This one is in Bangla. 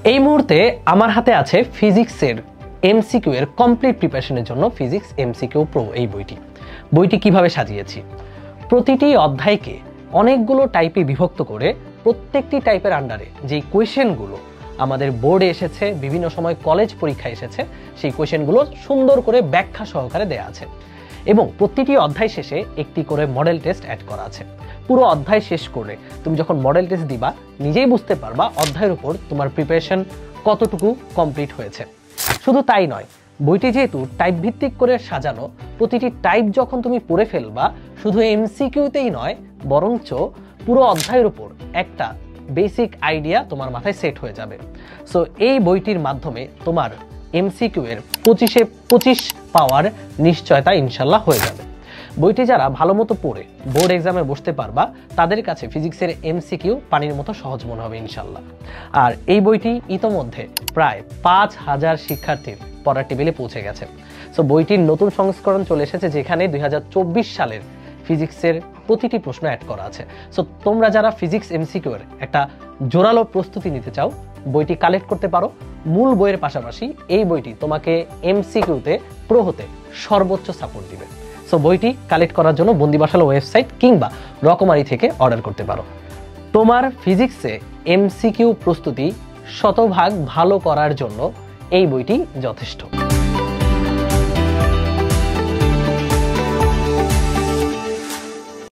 এই মুহূর্তে আমার হাতে আছে ফিজিক্সের এমসিকিউ এর কমপ্লিট প্রিপারেশনের জন্য ফিজিক্স এমসিকিউ প্রো এই বইটি কিভাবে সাজিয়েছি। প্রতিটি অধ্যায়কে অনেকগুলো টাইপে বিভক্ত করে প্রত্যেকটি টাইপের আন্ডারে যেই কোয়েশ্চেনগুলো আমাদের বোর্ডে এসেছে, বিভিন্ন সময় কলেজ পরীক্ষায় এসেছে, সেই কোয়েশ্চেনগুলো সুন্দর করে ব্যাখ্যা সহকারে দেয়া আছে এবং প্রতিটি অধ্যায় শেষে একটি করে মডেল টেস্ট অ্যাড করা আছে। পুরো অধ্যায় শেষ করে তুমি যখন মডেল টেস্ট দিবা নিজেই বুঝতে পারবা অধ্যায়ের উপর তোমার প্রিপারেশন কতটুকু কমপ্লিট হয়েছে। শুধু তাই নয়, বইটি যেহেতু টাইপ ভিত্তিক করে সাজানো, প্রতিটি টাইপ যখন তুমি পড়ে ফেলবা শুধু এমসিকিউতেই নয় বরঞ্চ পুরো অধ্যায়ের উপর একটা বেসিক আইডিয়া তোমার মাথায় সেট হয়ে যাবে। সো এই বইটির মাধ্যমে তোমার এমসিকিউ এর 25-এ 25 পাওয়ার নিশ্চয়তা ইনশাল্লাহ হয়ে যাবে। বইটি যারা ভালো মতো পড়ে বোর্ড এক্সামে বসতে পারবা তাদের কাছে ফিজিক্সের এমসিকিউ পানির মতো সহজ মনে হবে ইনশাল্লাহ। আর এই বইটি ইতোমধ্যে প্রায় 5000 শিক্ষার্থীর পড়ার টেবিলে পৌঁছে গেছে। সো বইটির নতুন সংস্করণ চলে এসেছে যেখানে 2024 সালের ফিজিক্সের প্রতিটি প্রশ্ন অ্যাড করা আছে। সো তোমরা যারা ফিজিক্স এমসিকিউ এর একটা জোরালো প্রস্তুতি নিতে চাও বইটি কালেক্ট করতে পারো। মূল বইয়ের পাশাপাশি এই বইটি তোমাকে এমসিকিউতে প্রো হতে সর্বোচ্চ সাপোর্ট দিবে। সো বইটি কালেক্ট করার জন্য বন্দিবাসাল ওয়েবসাইট কিংবা রকমারি থেকে অর্ডার করতে পারো। তোমার ফিজিক্সে এমসিকিউ প্রস্তুতি শতভাগ ভালো করার জন্য এই বইটি যথেষ্ট।